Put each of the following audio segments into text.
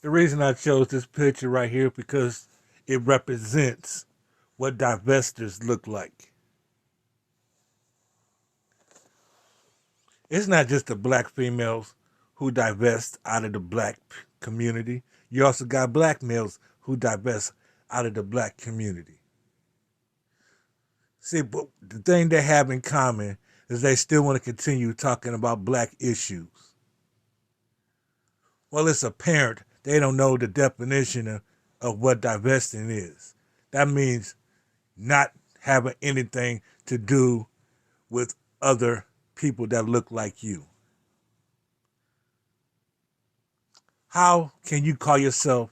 The reason I chose this picture right here because it represents what divestors look like. It's not just the black females who divest out of the black community. You also got black males who divest out of the black community. See, but the thing they have in common is they still want to continue talking about black issues. Well, it's apparent they don't know the definition of what divesting is. That means not having anything to do with other people that look like you. How can you call yourself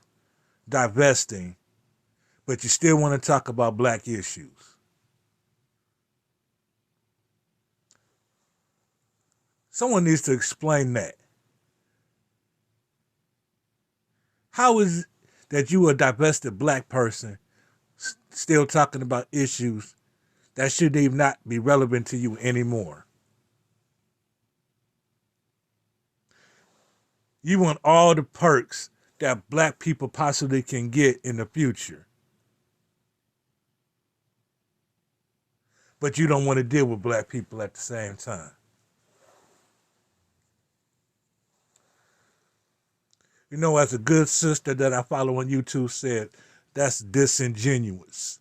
divesting, but you still want to talk about black issues? Someone needs to explain that. How is it that you, a divested black person, still talking about issues that should even not be relevant to you anymore? You want all the perks that black people possibly can get in the future. But you don't want to deal with black people at the same time. You know, as a good sister that I follow on YouTube said, that's disingenuous.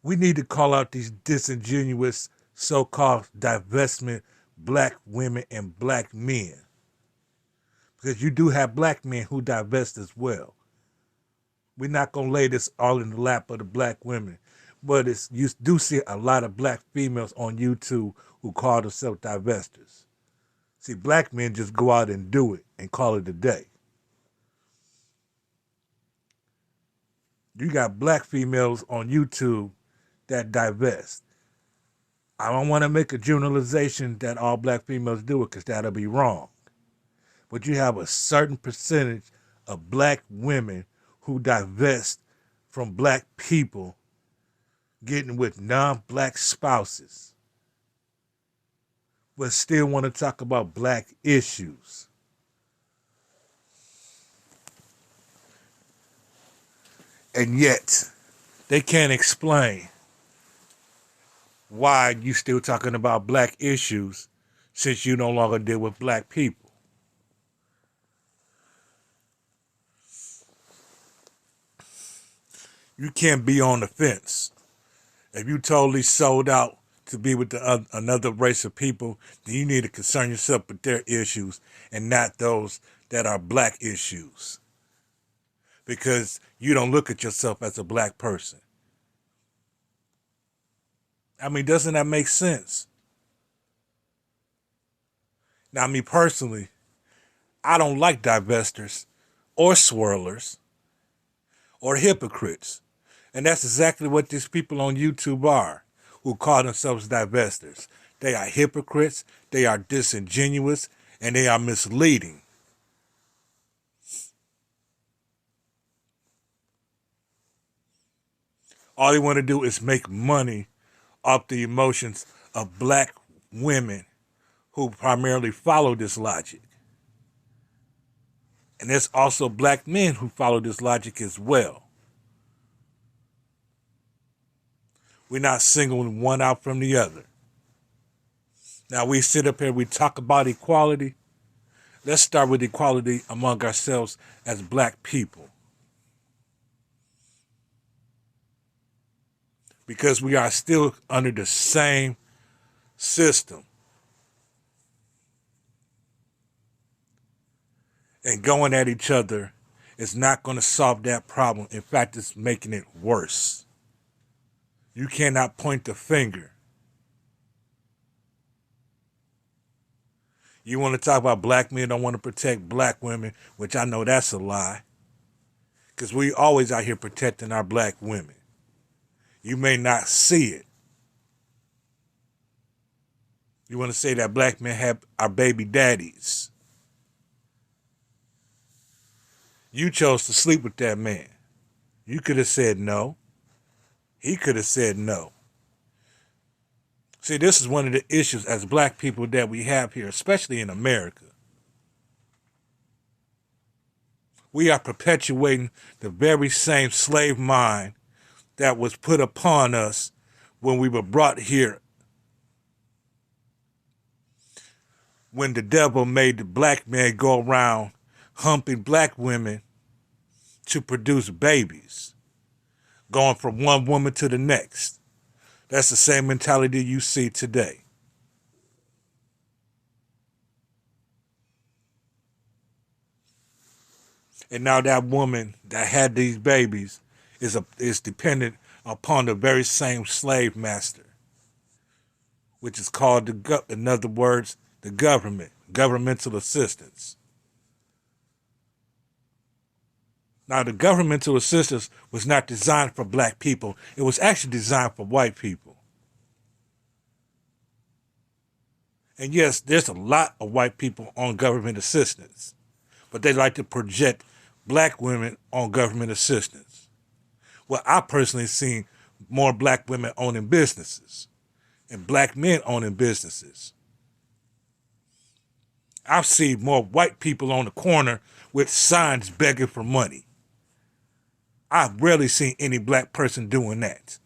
We need to call out these disingenuous so-called divestment black women and black men. Because you do have black men who divest as well. We're not going to lay this all in the lap of the black women. But you do see a lot of black females on YouTube who call themselves divestors. See, black men just go out and do it and call it a day. You got black females on YouTube that divest. I don't want to make a generalization that all black females do it because that'll be wrong. But you have a certain percentage of black women who divest from black people getting with non-black spouses, but still want to talk about black issues. And yet, they can't explain why you still talking about black issues since you no longer deal with black people. You can't be on the fence. If you totally sold out to be with another race of people, then you need to concern yourself with their issues and not those that are black issues. Because you don't look at yourself as a black person. I mean, doesn't that make sense? Now, me personally, I don't like divestors or swirlers or hypocrites. And that's exactly what these people on YouTube are, who call themselves divestors. They are hypocrites, they are disingenuous, and they are misleading. All they want to do is make money off the emotions of black women who primarily follow this logic. And there's also black men who follow this logic as well. We're not singling one out from the other. Now we sit up here, we talk about equality. Let's start with equality among ourselves as black people. Because we are still under the same system. And going at each other is not going to solve that problem. In fact, it's making it worse. You cannot point the finger. You want to talk about black men don't want to protect black women, which I know that's a lie. Because we always out here protecting our black women. You may not see it. You want to say that black men have our baby daddies. You chose to sleep with that man. You could have said no. He could have said no. See, this is one of the issues as black people that we have here, especially in America. We are perpetuating the very same slave mind that was put upon us when we were brought here, when the devil made the black man go around humping black women to produce babies, going from one woman to the next. That's the same mentality you see today. And now that woman that had these babies is dependent upon the very same slave master, which is called in other words, the government, governmental assistance. Now, the governmental assistance was not designed for black people. It was actually designed for white people. And yes, there's a lot of white people on government assistance, but they like to project black women on government assistance. Well, I personally seen more black women owning businesses and black men owning businesses. I've seen more white people on the corner with signs begging for money. I've rarely seen any black person doing that.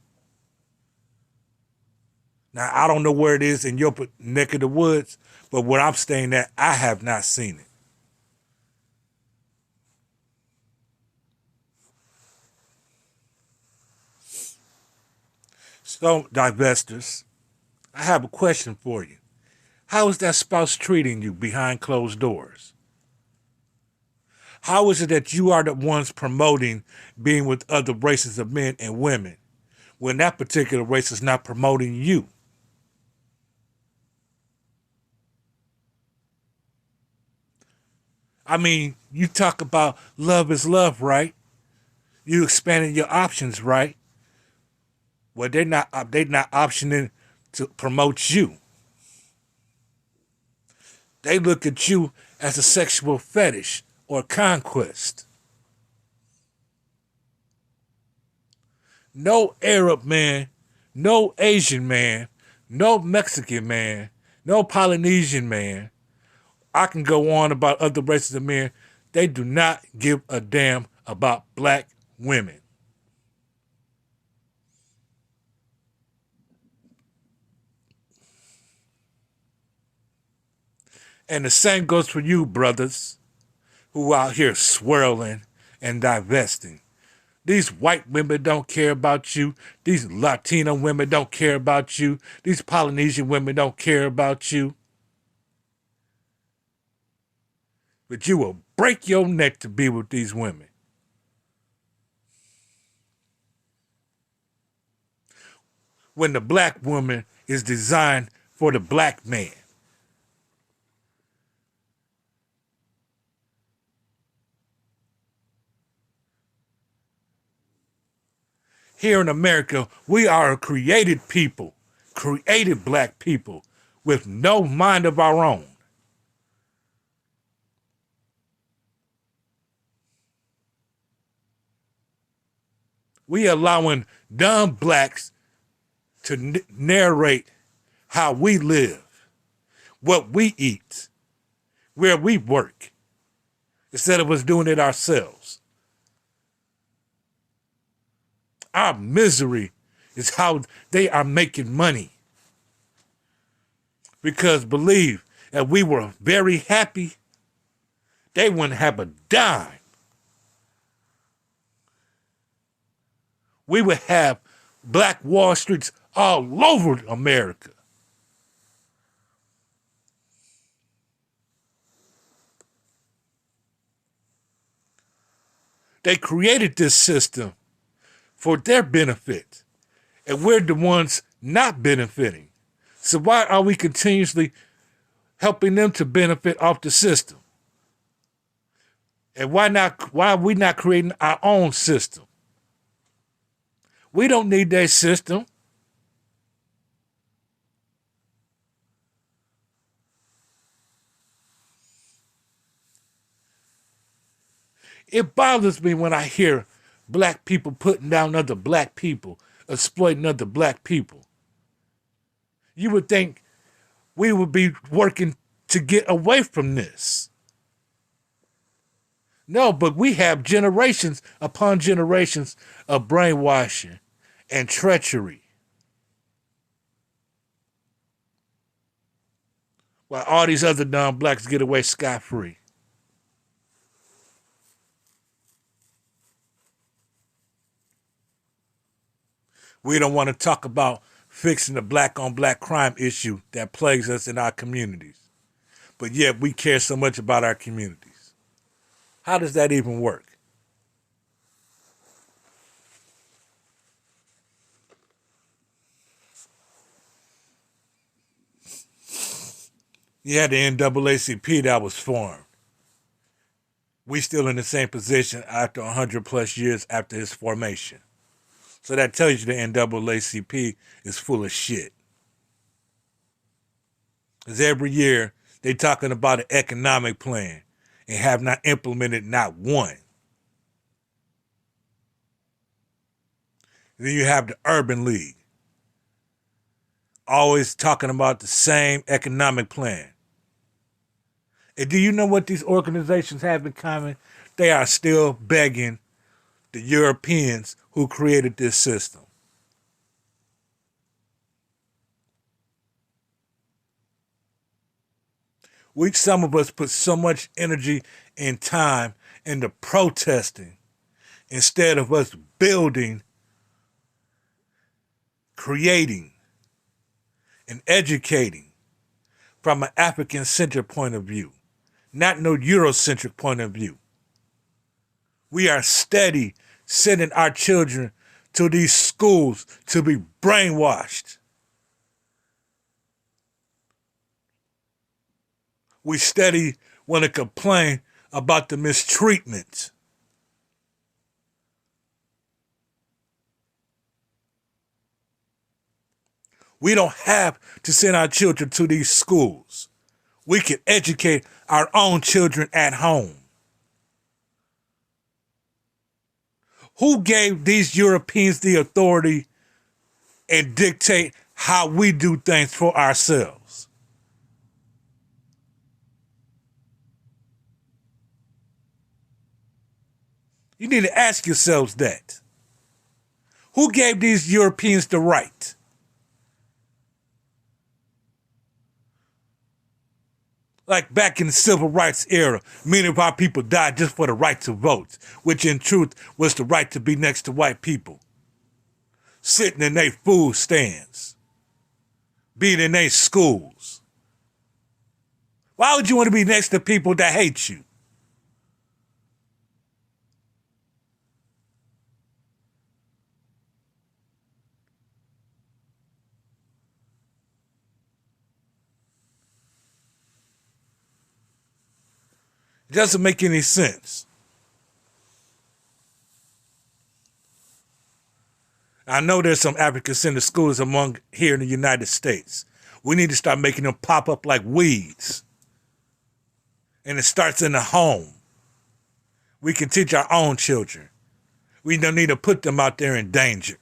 Now, I don't know where it is in your neck of the woods, but where I'm staying at, I have not seen it. So, divestors, I have a question for you. How is that spouse treating you behind closed doors? How is it that you are the ones promoting being with other races of men and women when that particular race is not promoting you? I mean, you talk about love is love, right? You expanding your options, right? Well, they're not optioning to promote you. They look at you as a sexual fetish or conquest. No Arab man, no Asian man, no Mexican man, no Polynesian man. I can go on about other races of men. They do not give a damn about black women. And the same goes for you, brothers, who out here swirling and divesting. These white women don't care about you. These Latino women don't care about you. These Polynesian women don't care about you. But you will break your neck to be with these women. When the black woman is designed for the black man. Here in America, we are a created people, created black people with no mind of our own. We allowing dumb blacks to narrate how we live, what we eat, where we work, instead of us doing it ourselves. Our misery is how they are making money. Because believe, if we were very happy, they wouldn't have a dime. We would have Black Wall Streets all over America. They created this system for their benefit, and we're the ones not benefiting. So why are we continuously helping them to benefit off the system? And why are we not creating our own system? We don't need that system. It bothers me when I hear black people putting down other black people, exploiting other black people. You would think we would be working to get away from this. No, but we have generations upon generations of brainwashing and treachery. While all these other non-blacks get away scot-free. We don't want to talk about fixing the black-on-black crime issue that plagues us in our communities. But yet we care so much about our communities. How does that even work? You had the NAACP that was formed. We still in the same position after 100 plus years after its formation. So that tells you the NAACP is full of shit. Because every year they talking about an economic plan and have not implemented not one. Then you have the Urban League, always talking about the same economic plan. And do you know what these organizations have in common? They are still begging the Europeans who created this system. Some of us put so much energy and time into protesting instead of us building, creating, and educating from an African-centered point of view, not no Eurocentric point of view. We are steady sending our children to these schools to be brainwashed. We steady want to complain about the mistreatment. We don't have to send our children to these schools. We can educate our own children at home. Who gave these Europeans the authority and dictate how we do things for ourselves? You need to ask yourselves that. Who gave these Europeans the right? Like back in the civil rights era, many of our people died just for the right to vote, which in truth was the right to be next to white people. Sitting in their food stands. Being in their schools. Why would you want to be next to people that hate you? It doesn't make any sense. I know there's some African-centered schools among here in the United States. We need to start making them pop up like weeds. And it starts in the home. We can teach our own children. We don't need to put them out there in danger.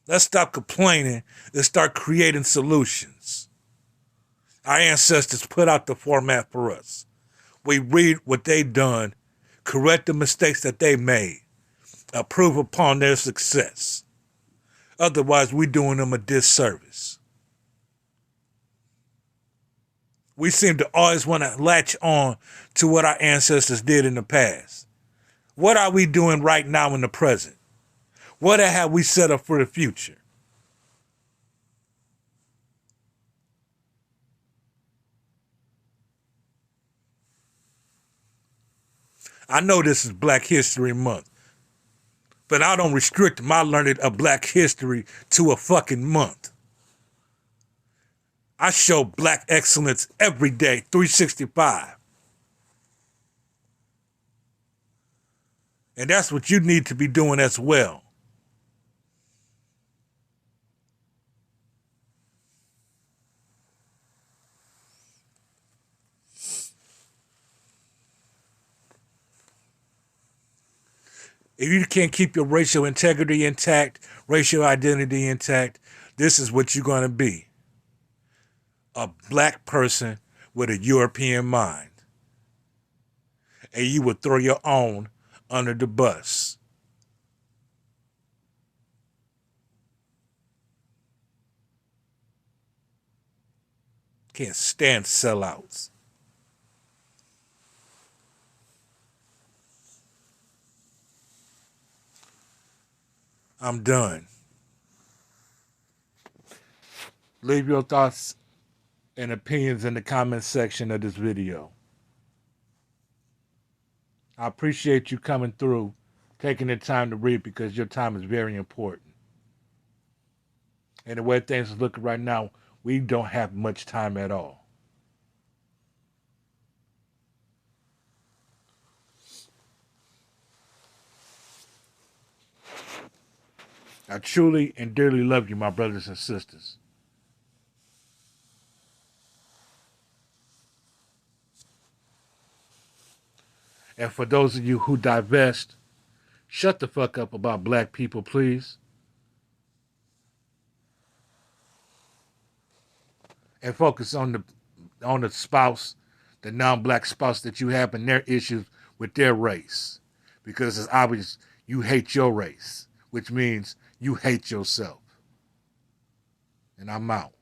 Let's stop complaining and start creating solutions. Our ancestors put out the format for us. We read what they done, correct the mistakes that they made, improve upon their success. Otherwise, we're doing them a disservice. We seem to always want to latch on to what our ancestors did in the past. What are we doing right now in the present? What have we set up for the future? I know this is Black History Month, but I don't restrict my learning of Black history to a fucking month. I show Black excellence every day, 365. And that's what you need to be doing as well. If you can't keep your racial integrity intact, racial identity intact, this is what you're going to be. A black person with a European mind. And you will throw your own under the bus. Can't stand sellouts. I'm done. Leave your thoughts and opinions in the comment section of this video. I appreciate you coming through, taking the time to read, because your time is very important. And the way things are looking right now, we don't have much time at all. I truly and dearly love you, my brothers and sisters. And for those of you who divest, shut the fuck up about black people, please. And focus on the spouse, the non-black spouse that you have, and their issues with their race. Because it's obvious you hate your race, which means you hate yourself. And I'm out.